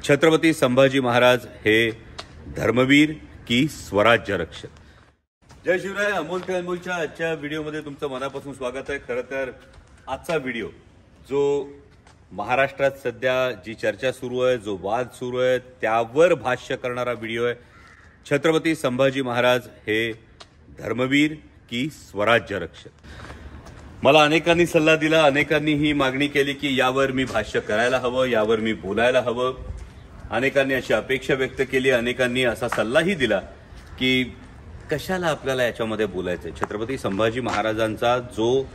छत्रपती संभाजी महाराज हे धर्मवीर की स्वराज्य रक्षक। जय शिवराय। अमोल ते अनमोलच्या आजच्या व्हिडिओमध्ये तुमचं मनापासून स्वागत आहे। खरं तर आजचा व्हिडिओ जो महाराष्ट्रात सध्या जी चर्चा सुरू आहे, जो वाद सुरू आहे, त्यावर भाष्य करणारा व्हिडिओ आहे। छत्रपती संभाजी महाराज हे धर्मवीर की स्वराज्य रक्षक। मला अनेकांनी सल्ला दिला, अनेकांनी ही मागणी केली की यावर मी भाष्य करायला हवं, यावर मी बोलायला हवं। अनेकांनी अशी अपेक्षा व्यक्त केली, अनेकांनी असा सल्लाही दिला की कशाला आपल्याला याच्यामध्ये बोलायचंय। छत्रपती संभाजी महाराजांचा जो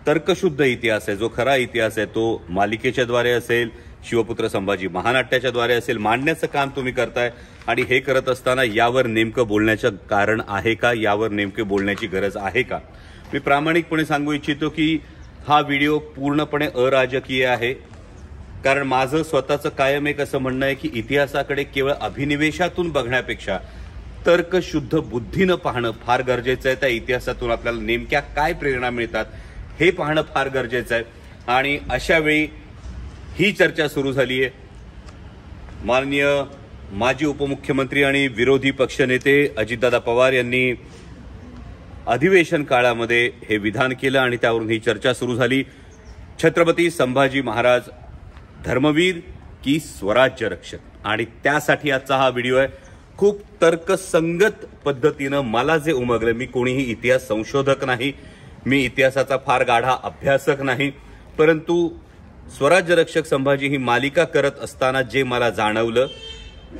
तर्कशुद्ध इतिहास आहे, जो खरा इतिहास आहे, तो मालिकेच्या द्वारे असेल, शिवपुत्र संभाजी महानाट्याच्या द्वारे असेल, मांडण्याचं काम तुम्ही करताय। आणि हे करत असताना यावर नेमकं बोलण्याचं कारण आहे का, यावर नेमके बोलण्याची गरज आहे का? मी प्रामाणिकपणे सांगू इच्छितो की हा व्हिडिओ पूर्णपणे अराजकीय आहे। कारण माझं स्वतःचं कायम एक असं म्हणणं आहे की इतिहासाकडे केवळ अभिनिवेशातून बघण्यापेक्षा तर्कशुद्ध बुद्धीनं पाहणं फार गरजेचं आहे। त्या इतिहासातून आपल्याला नेमक्या काय प्रेरणा मिळतात हे पाहणं फार गरजेचं आहे। आणि अशा वेळी ही चर्चा सुरू झाली आहे। माननीय माजी उपमुख्यमंत्री आणि विरोधी पक्षनेते अजितदादा पवार यांनी अधिवेशन काळामध्ये हे विधान केलं आणि त्यावरून ही चर्चा सुरू झाली। छत्रपती संभाजी महाराज धर्मवीर की स्वराज्य रक्षक। आणि त्यासाठी आजचा हा व्हिडिओ आहे। खूप तर्कसंगत पद्धतीनं मला जे उमगलं, मी कोणीही इतिहास संशोधक नाही, मी इतिहासाचा फार गाढा अभ्यासक नाही, परंतु स्वराज्य रक्षक संभाजी ही मालिका करत असताना जे मला जाणवलं,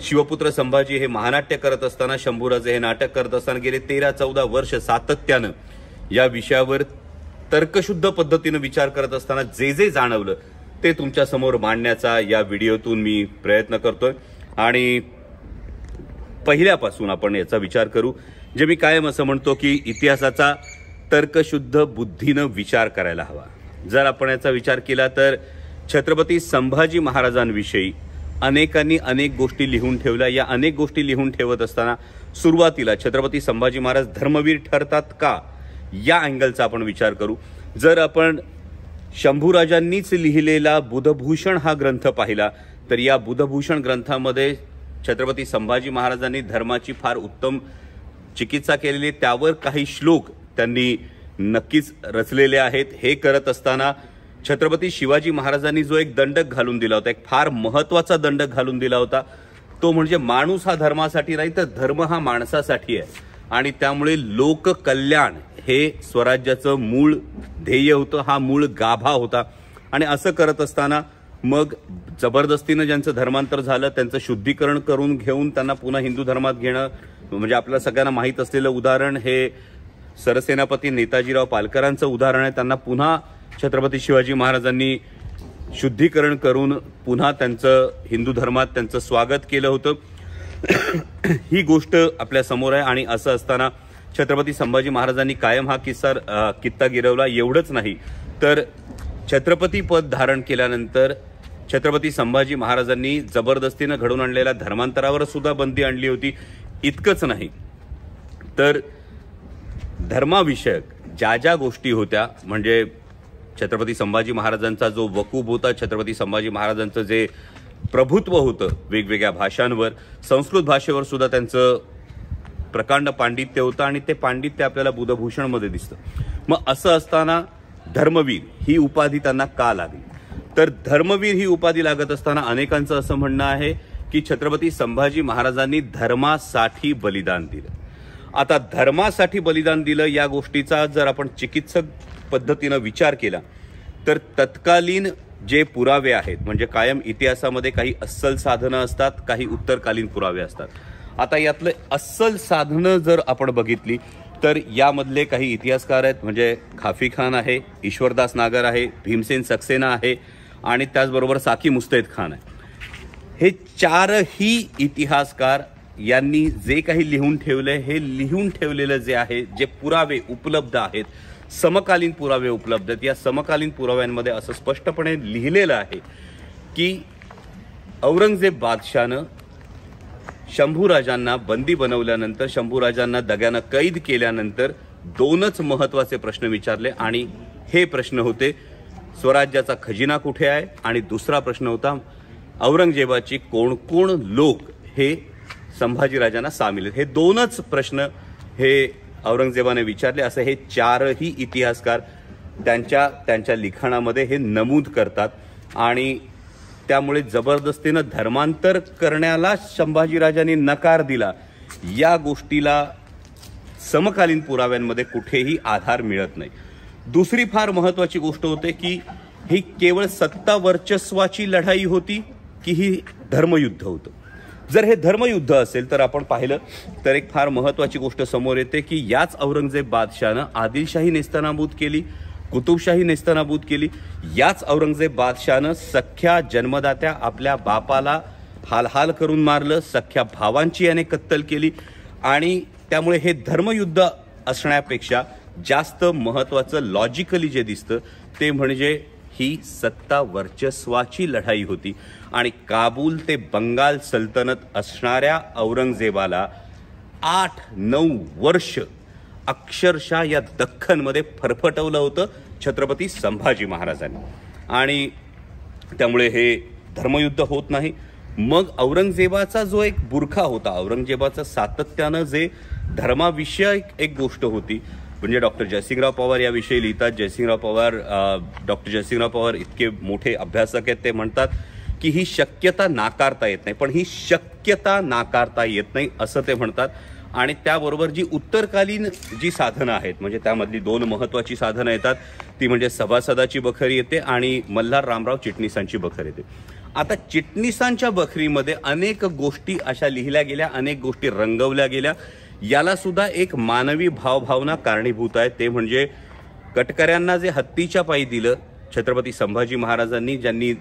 शिवपुत्र संभाजी हे महानाट्य करत असताना, शंभूराजे हे नाटक करत असताना गेले 13-14 वर्ष सातत्यानं या विषयावर तर्कशुद्ध पद्धतीनं विचार करत असताना जे जे जाणवलं ते तुमच्या समोर मांडण्याचा या व्हिडिओतून मी प्रयत्न करतोय। आणि पहिल्यापासून आपण याचा विचार करू। जे मी कायम असं म्हणतो की इतिहासाचा तर्कशुद्ध बुद्धीनं विचार करायला हवा। जर आपण याचा विचार केला तर छत्रपती संभाजी महाराजांविषयी अनेकांनी अनेक गोष्टी लिहून ठेवल्या। या अनेक गोष्टी लिहून ठेवत असताना सुरुवातीला छत्रपती संभाजी महाराज धर्मवीर ठरतात का, या अँगलचा आपण विचार करू। जर आपण शंभूराजांनीच लिहिलेला बुधभूषण हा ग्रंथ पाहिला तर या बुधभूषण ग्रंथामध्ये छत्रपती संभाजी महाराजांनी धर्माची फार उत्तम चिकित्सा केलेली, त्यावर काही श्लोक त्यांनी नक्कीच रचलेले आहेत। हे करत असताना छत्रपती शिवाजी महाराजांनी जो एक दंडक घालून दिला होता, एक फार महत्वाचा दंडक घालून दिला होता, तो म्हणजे माणूस हा धर्मासाठी नाही तर धर्म हा माणसासाठी आहे। आणि त्यामुळे लोककल्याण हे स्वराज्याचं मूळ ध्येय होतं, हा मूळ गाभा होता। आणि असं करत असताना मग जबरदस्तीनं ज्यांचं धर्मांतर झालं त्यांचं शुद्धीकरण करून घेऊन त्यांना पुन्हा हिंदू धर्मात घेणं, म्हणजे आपल्याला सगळ्यांना माहीत असलेलं उदाहरण हे सरसेनापती नेताजीराव पालकरांचं उदाहरण आहे। त्यांना पुन्हा छत्रपती शिवाजी महाराजांनी शुद्धीकरण करून पुन्हा त्यांचं हिंदू धर्मात त्यांचं स्वागत केलं होतं। ही गोष्ट आपल्या समोर आहे। आणि असं असताना छत्रपती संभाजी महाराजांनी कायम हा कित्ता गिरवला। एवढंच नाही तर छत्रपती पद धारण केल्यानंतर छत्रपती संभाजी महाराजांनी जबरदस्तीनं घडून आणलेल्या धर्मांतरावर सुद्धा बंदी आणली होती। इतकंच नाही तर धर्माविषयक ज्या ज्या गोष्टी होत्या, म्हणजे छत्रपती संभाजी महाराजांचा जो वकूब होता, छत्रपती संभाजी महाराजांचं जे प्रभुत्व होतं वेगवेगळ्या भाषांवर, संस्कृत भाषेवर सुद्धा त्यांचं प्रकांड पांडित्य होतं आणि ते पांडित्य आपल्याला बुधभूषणमध्ये दिसतं। मग असं असताना धर्मवीर ही उपाधी त्यांना का लागली? तर धर्मवीर ही उपाधी लागत असताना अनेकांचं असं म्हणणं आहे की छत्रपती संभाजी महाराजांनी धर्मासाठी बलिदान दिलं। आता धर्मासाठी बलिदान दिलं या गोष्टीचा जर आपण चिकित्सक पद्धतीनं विचार केला तर तत्कालीन जे पुरावे आहेत, म्हणजे कायम इतिहासामध्ये काही अस्सल साधनं असतात, काही उत्तरकालीन पुरावे असतात। आता यातले अस्सल साधनं जर आपण बघितली तर यामधले काही इतिहासकार आहेत, म्हणजे खाफी खान आहे, ईश्वरदास नागर आहे, भीमसेन सक्सेना आहे आणि त्याचबरोबर साकी मुस्तैद खान आहे। हे चारही इतिहासकार यांनी जे काही लिहून ठेवले, हे लिहून ठेवलेलं जे आहे, जे पुरावे उपलब्ध आहेत, समकालीन पुरावे उपलब्ध आहेत, या समकालीन पुराव्यांमध्ये असं स्पष्टपणे लिहिलेलं आहे की औरंगजेब बादशाहनं शंभूराजांना बंदी बनवल्यानंतर, शंभूराजांना दग्यानं कैद केल्यानंतर दोनच महत्त्वाचे प्रश्न विचारले। आणि हे प्रश्न होते स्वराज्याचा खजिना कुठे आहे, आणि दुसरा प्रश्न होता औरंगजेबाची कोण कोण लोक हे संभाजीराजांना सामील आहेत, हे दोनच प्रश्न हे औरंगजेबाने विचारले असं हे चारही इतिहासकार त्यांच्या लिखाणामध्ये हे नमूद करतात. आणि त्यामुळे जबरदस्तीनं धर्मांतर करण्याला संभाजीराजांनी नकार दिला या गोष्टीला समकालीन पुराव्यांमध्ये कुठेही आधार मिळत नाही. दुसरी फार महत्वाची गोष्ट होते की ही केवळ सत्ता वर्चस्वाची लढाई होती की ही धर्मयुद्ध होतं. जर हे धर्मयुद्ध असेल तर आपण पाहिलं तर एक फार महत्वाची गोष्ट समोर येते की याच औरंगजेब बादशाहनं आदिलशाही नेस्तनाबूत केली, कुतुबशाही नेस्तनाबूत केली. याच औरंगजेब बादशाहनं सख्या जन्मदात्या आपल्या बापाला हाल करून मारलं, सख्या भावांची याने कत्तल केली. आणि त्यामुळे हे धर्मयुद्ध असण्यापेक्षा जास्त महत्वाचं लॉजिकली जे दिसतं ते म्हणजे ही सत्ता वर्चस्वाची लढाई होती. आणि काबूल ते बंगाल सल्तनत असणाऱ्या औरंगजेबाला 8-9 वर्ष अक्षरशः या दख्खनमध्ये फरफटवलं होतं छत्रपती संभाजी महाराजांनी. आणि त्यामुळे हे धर्मयुद्ध होत नाही. मग औरंगजेबाचा जो एक बुरखा होता, औरंगजेबाचं सातत्यानं जे धर्माविषयक एक गोष्ट होती, म्हणजे डॉक्टर जयसिंगराव पवार याविषयी लिहितात. डॉक्टर जयसिंगराव पवार इतके मोठे अभ्यासक आहेत, ते म्हणतात की ही शक्यता नाकारता येत नाही, पण ही शक्यता नाकारता येत नाही असं ते म्हणतात. आणि त्याबरोबर जी उत्तरकालीन जी साधनं आहेत, म्हणजे त्यामधली 2 महत्वाची साधनं येतात, ती म्हणजे सभासदाची बखरी येते आणि मल्हार रामराव चिटणीसांची बखर येते. आता चिटणीसांच्या बखरीमध्ये अनेक गोष्टी अशा लिहिल्या गेल्या, अनेक गोष्टी रंगवल्या गेल्या. याला सुद्धा एक मानवी भावभावना कारणीभूत आहे. ते म्हणजे कटकऱ्यांना जे हत्तीच्या पायी दिलं छत्रपती संभाजी महाराजांनी, ज्यांनी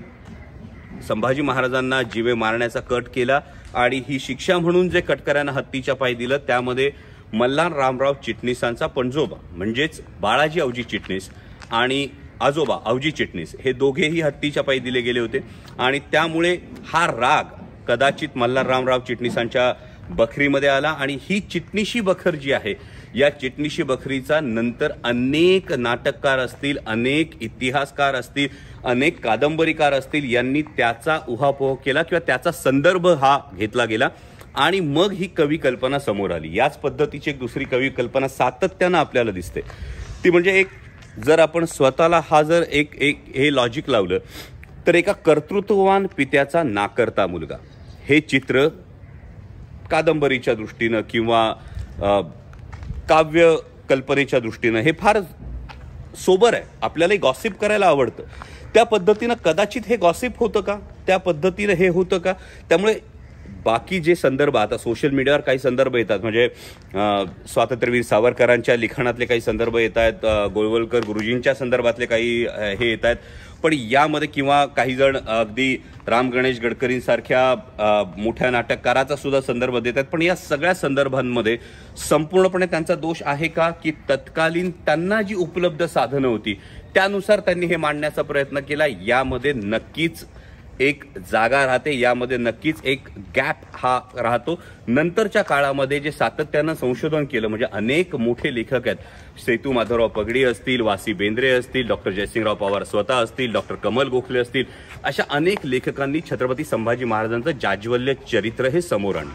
संभाजी महाराजांना जीवे मारण्याचा कट केला आणि ही शिक्षा म्हणून जे कटकऱ्यांना हत्तीच्या पायी दिलं, त्यामध्ये मल्हार रामराव चिटणीसांचा पणजोबा म्हणजेच बाळाजी अवजी चिटणीस आणि आजोबा अवजी चिटणीस हे दोघेही हत्तीच्या पायी दिले गेले होते. आणि त्यामुळे हा राग कदाचित मल्हार रामराव चिटणीसांच्या बखरीमध्ये आला. आणि ही चिटणीशी बखर जी आहे, या चिटणीशी बखरीचा नंतर अनेक नाटककार असतील, अनेक इतिहासकार असतील, अनेक कादंबरीकार असतील, यांनी त्याचा उहापोह केला किंवा त्याचा संदर्भ हा घेतला गेला. आणि मग ही कवी कल्पना समोर आली. याच पद्धतीची एक दुसरी कवी कल्पना सातत्यानं आपल्याला दिसते, ती म्हणजे एक जर आपण स्वतःला हा जर एक हे लॉजिक लावलं तर एका कर्तृत्ववान पित्याचा नाकर्ता मुलगा हे चित्र कादंबरीच्या दृष्टीनं किंवा काव्य कल्पनेच्या दृष्टीनं हे फार सोबर आहे. आपल्यालाही गॉसिप करायला आवडतं. त्या पद्धतीनं कदाचित हे गॉसिप होतं का, त्या पद्धतीनं हे होतं का. त्यामुळे बाकी जे संदर्भ आता सोशल मीडियावर काही संदर्भ येतात, म्हणजे स्वातंत्र्यवीर सावरकरांच्या लिखाणातले काही संदर्भ येत आहेत, गोळवलकर गुरुजींच्या संदर्भातले काही हे येत आहेत, पण यामध्ये किंवा काही जण अगदी राम गणेश गडकरींसारख्या मोठ्या नाटककाराचा सुद्धा संदर्भ देतात. पण या सगळ्या संदर्भांमध्ये संपूर्णपणे त्यांचा दोष आहे का, की तत्कालीन त्यांना जी उपलब्ध साधनं होती त्यानुसार त्यांनी हे मांडण्याचा प्रयत्न केला. यामध्ये नक्कीच एक जागा राहते, यामध्ये नक्कीच एक गॅप हा राहतो. नंतरच्या काळामध्ये जे सातत्यानं संशोधन केलं, म्हणजे अनेक मोठे लेखक आहेत, सेतू माधवराव पगडी असतील, वासी बेंद्रे असतील, डॉक्टर जयसिंगराव पवार स्वतः असतील, डॉक्टर कमल गोखले असतील, अशा अनेक लेखकांनी छत्रपती संभाजी महाराजांचं जाज्वल्य चरित्र हे समोर आणलं.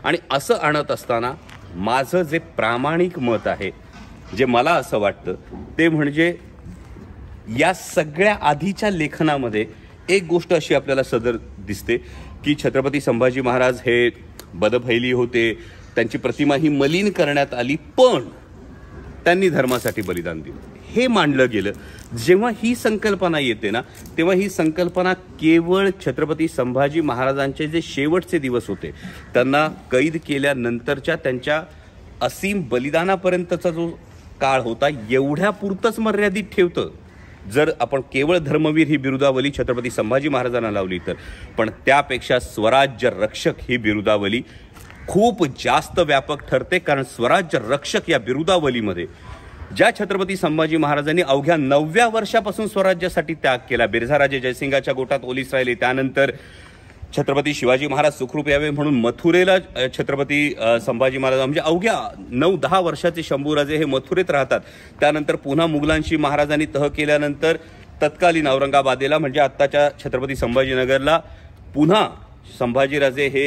आणि असं आणत असताना माझं जे प्रामाणिक मत आहे, जे मला असं वाटतं, ते म्हणजे या सगळ्या आधीच्या लेखनामध्ये एक गोष्ट अशी आपल्याला सदर दिसते की छत्रपती संभाजी महाराज हे बदफैली होते, त्यांची प्रतिमा ही मलिन करण्यात आली, पण त्यांनी धर्मासाठी बलिदान दिलं हे मांडलं गेलं. जेव्हा ही संकल्पना येते ना, तेव्हा ही संकल्पना केवळ छत्रपती संभाजी महाराजांचे जे शेवटचे दिवस होते, त्यांना कैद केल्यानंतरच्या त्यांच्या असीम बलिदानापर्यंतचा जो काळ होता, एवढ्यापुरतंच मर्यादित ठेवतं. जर आपण केवळ धर्मवीर ही बिरुदावली छत्रपती संभाजी महाराजांना लावली तर, पण त्यापेक्षा स्वराज्य रक्षक ही बिरुदावली खूप जास्त व्यापक ठरते. कारण स्वराज्य रक्षक या बिरुदावलीमध्ये ज्या छत्रपती संभाजी महाराजांनी अवघ्या 9व्या वर्षापासून स्वराज्यासाठी त्याग केला, बिरझाराजे जयसिंगाच्या गोटात ओलीस राहिले, त्यानंतर छत्रपती शिवाजी महाराज सुखरूप यावे म्हणून मथुरेला छत्रपती संभाजी महाराज, म्हणजे अवघ्या 9-10 वर्षाचे शंभूराजे हे मथुरेत राहतात. त्यानंतर पुन्हा मुघलांशी महाराजांनी तह केल्यानंतर तत्कालीन औरंगाबादेला, म्हणजे आत्ताच्या छत्रपती संभाजीनगरला पुन्हा संभाजीराजे हे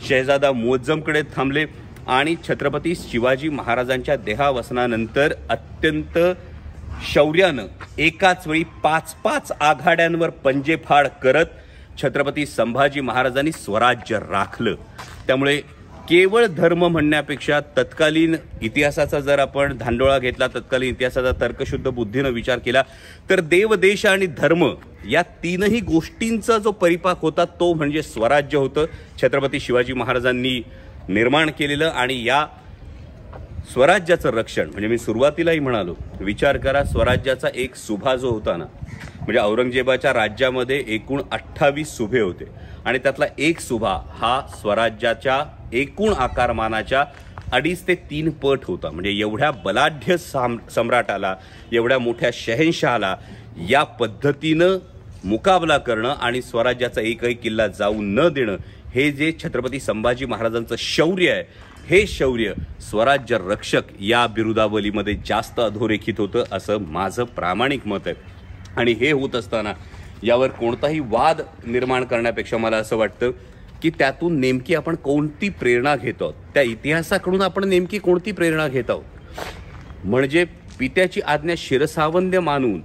शहजादा मुअज्जमकडे थांबले आणि छत्रपती शिवाजी महाराजांच्या देहावसनानंतर अत्यंत शौर्यानं एकाच वेळी 5-5 आघाड्यांवर पंजेफाड करत छत्रपती संभाजी महाराजांनी स्वराज्य राखलं। त्यामुळे केवळ धर्म म्हणण्यापेक्षा तत्कालीन इतिहासाचा जर आपण धांडोळा घेतला, तत्कालीन इतिहासाचा तर्कशुद्ध बुद्धीनं विचार केला तर देव, देश आणि धर्म या तीनही गोष्टींचा जो परिपाक होता तो म्हणजे स्वराज्य होतं, छत्रपती शिवाजी महाराजांनी निर्माण केलेलं। आणि या स्वराज्याचं रक्षण म्हणजे मी सुरुवातीलाही म्हणालो, विचार करा, स्वराज्याचा एक सुभा जो होता ना, म्हणजे औरंगजेबाच्या राज्यामध्ये एकूण 28 सुभे होते आणि त्यातला एक सुभा हा स्वराज्याच्या एकूण आकारमानाच्या 2.5 ते 3 पट होता। म्हणजे एवढ्या बलाढ्य सम्राटाला, एवढ्या मोठ्या शहंशहाला या पद्धतीनं मुकाबला करणं आणि स्वराज्याचा एकही किल्ला जाऊ न देणं, हे जे छत्रपती संभाजी महाराजांचं शौर्य आहे, हे शौर्य स्वराज्य रक्षक या बिरुदावलीमध्ये जास्त अधोरेखित होतं असं माझं प्रामाणिक मत आहे। आणि हे होत असताना यावर कोणताही वाद निर्माण करण्यापेक्षा मला असं वाटतं की त्यातून नेमकी आपण कोणती प्रेरणा घेत आहोत, त्या इतिहासाकडून आपण नेमकी कोणती प्रेरणा घेत आहोत। म्हणजे पित्याची आज्ञा शिरसावंद्य मानून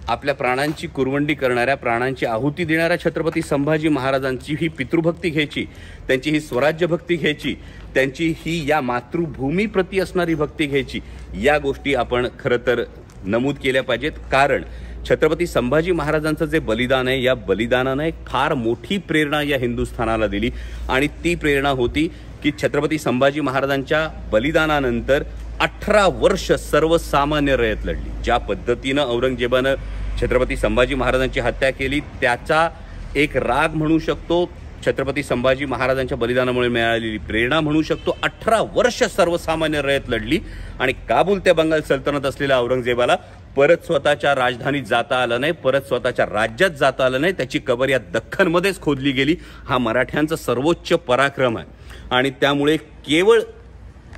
आपल्या प्राणांची कुरवंडी करणाऱ्या, प्राणांची आहुती देणाऱ्या छत्रपती संभाजी महाराजांची ही पितृभक्ती घ्यायची, त्यांची ही स्वराज्य भक्ती घ्यायची, त्यांची ही या मातृभूमीप्रती असणारी भक्ती घ्यायची, या गोष्टी आपण खरं तर नमूद केल्या पाहिजेत। कारण छत्रपती संभाजी महाराजांचं जे बलिदान आहे, या बलिदानाने एक फार मोठी प्रेरणा या हिंदुस्थानाला दिली आणि ती प्रेरणा होती की छत्रपती संभाजी महाराजांच्या बलिदानानंतर 18 वर्ष सर्वसामान्य रयत लढली। ज्या पद्धतीनं औरंगजेबानं छत्रपती संभाजी महाराजांची हत्या केली त्याचा एक राग म्हणू शकतो, छत्रपती संभाजी महाराजांच्या बलिदानामुळे मिळालेली प्रेरणा म्हणू शकतो। 18 वर्ष सर्वसामान्य रयत लढली आणि काबूल ते बंगाल सल्तनत असलेल्या औरंगजेबाला परत स्वतःच्या राजधानीत जाता आलं नाही, परत स्वतःच्या राज्यात जाता आलं नाही, त्याची कबर या दख्खनमध्येच खोदली गेली। हा मराठ्यांचा सर्वोच्च पराक्रम आहे आणि त्यामुळे केवळ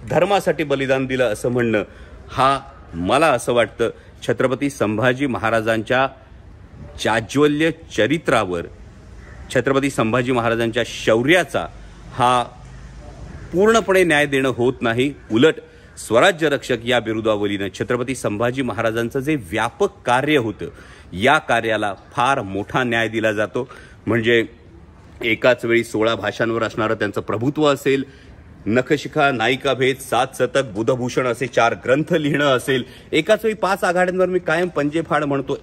धर्मासाठी बलिदान दिलं असं म्हणणं, हा मला असं वाटतं छत्रपती संभाजी महाराजांच्या जाज्वल्य चरित्रावर, छत्रपती संभाजी महाराजांच्या शौर्याचा हा पूर्णपणे न्याय देणं होत नाही। उलट स्वराज्य रक्षक या बिरुदावलीनं छत्रपती संभाजी महाराजांचं जे व्यापक कार्य होतं, या कार्याला फार मोठा न्याय दिला जातो। म्हणजे एकाच वेळी 16 भाषांवर असणारं त्यांचं प्रभुत्व असेल, नखशिखा, नायिकाभेद, 7 शतक, बुधभूषण असे 4 ग्रंथ लिहिणं असेल, एकाच वेळी 5 आघाड्यांवर मी कायम पंजेफाड म्हणतो,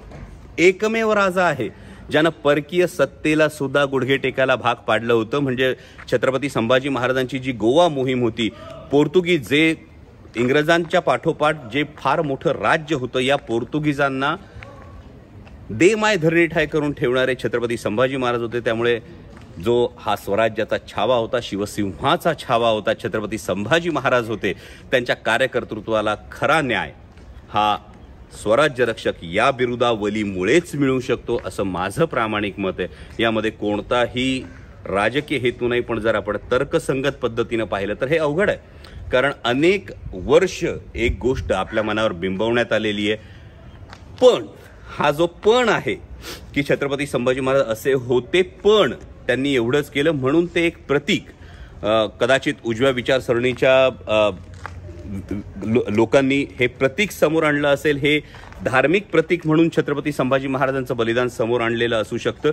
एकमेव राजा आहे ज्यानं परकीय सत्तेला सुद्धा गुडघे टेकायला भाग पाडलं होतं। म्हणजे छत्रपती संभाजी महाराजांची जी गोवा मोहीम होती, पोर्तुगीज जे इंग्रजांच्या पाठोपाठ जे फार मोठं राज्य होतं, या पोर्तुगीजांना दे माय धरणी ठाय करून ठेवणारे छत्रपती संभाजी महाराज होते। त्यामुळे जो हा स्वराज्याचा छावा होता, शिवसिंहाचा छावा होता, छत्रपती संभाजी महाराज होते, त्यांच्या कार्यकर्तृत्वाला खरा न्याय हा स्वराज्य रक्षक या बिरुदावलीमुळेच मिळू शकतो असं माझं प्रामाणिक मत आहे। यामध्ये कोणताही राजकीय हेतू नाही, पण जर आपण तर्कसंगत पद्धतीनं पाहिलं तर हे अवघड आहे। कारण अनेक वर्ष एक गोष्ट आपल्या मनावर बिंबवण्यात आलेली आहे, पण हा जो पण आहे की छत्रपती संभाजी महाराज असे होते पण त्यांनी एवढंच केलं म्हणून ते एक प्रतीक, कदाचित उजव्या विचारसरणीच्या लोकांनी हे प्रतीक समोर आणलं असेल, हे धार्मिक प्रतीक म्हणून छत्रपती संभाजी महाराजांचं बलिदान समोर आणलेलं असू शकतं।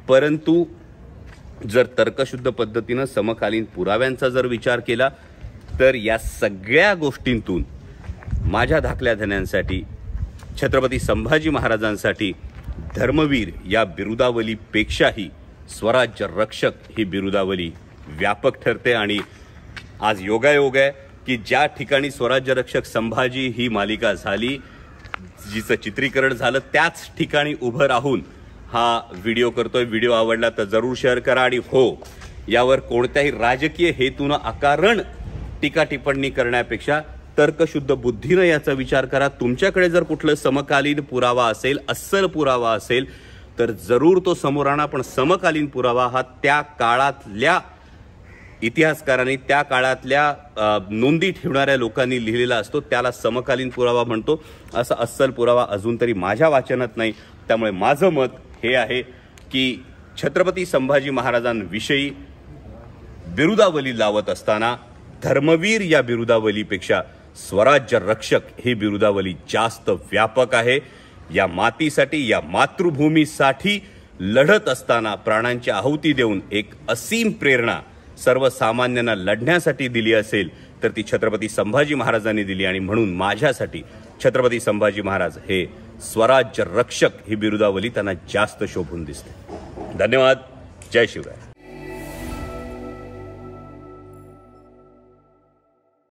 परंतु जर तर्कशुद्ध पद्धतीनं समकालीन पुराव्यांचा जर विचार केला तर या सगळ्या गोष्टींतून माझ्या धाकल्या धन्यांसाठी, छत्रपती संभाजी महाराजांसाठी धर्मवीर या बिरुदावलीपेक्षाही स्वराज्य रक्षक ही बिरुदावली व्यापक ठरते। आणि आज योगायोग आहे की ज्या ठिकाणी स्वराज्य रक्षक संभाजी ही मालिका झाली, जिचं चित्रीकरण झालं, त्याच ठिकाणी उभं राहून हा व्हिडिओ करतोय। व्हिडिओ आवडला तर जरूर शेअर करा आणि हो, यावर कोणत्याही राजकीय हेतून अकारण टीका टिप्पणी करण्यापेक्षा तर्कशुद्ध बुद्धीनं याचा विचार करा। तुमच्याकडे जर कुठलं समकालीन पुरावा असेल, अस्सल पुरावा असेल तर जरूर तो समोर आणा, पण समकालीन पुरावा हा त्या काळातल्या इतिहासकारांनी, त्या काळातल्या नोंदी ठेवणाऱ्या लोकांनी लिहिलेला असतो, त्याला समकालीन पुरावा म्हणतो। असा अस्सल पुरावा अजून तरी माझ्या वाचनात नाही। त्यामुळे माझं मत हे आहे की छत्रपती संभाजी महाराजांविषयी बिरुदावली लावत असताना धर्मवीर या बिरुदावलीपेक्षा स्वराज्य रक्षक ही बिरुदावली जास्त व्यापक आहे। या मातीसाठी, या मातृभूमीसाठी लढत असताना प्राणांची आहुती देऊन एक असीम प्रेरणा सर्वसामान्यांना लढण्यासाठी दिली असेल तर ती छत्रपती संभाजी महाराजांनी दिली। आणि म्हणून माझ्यासाठी छत्रपती संभाजी महाराज हे स्वराज्य रक्षक ही बिरुदावली त्यांना जास्त शोभून दिसते। धन्यवाद। जय शिवराय।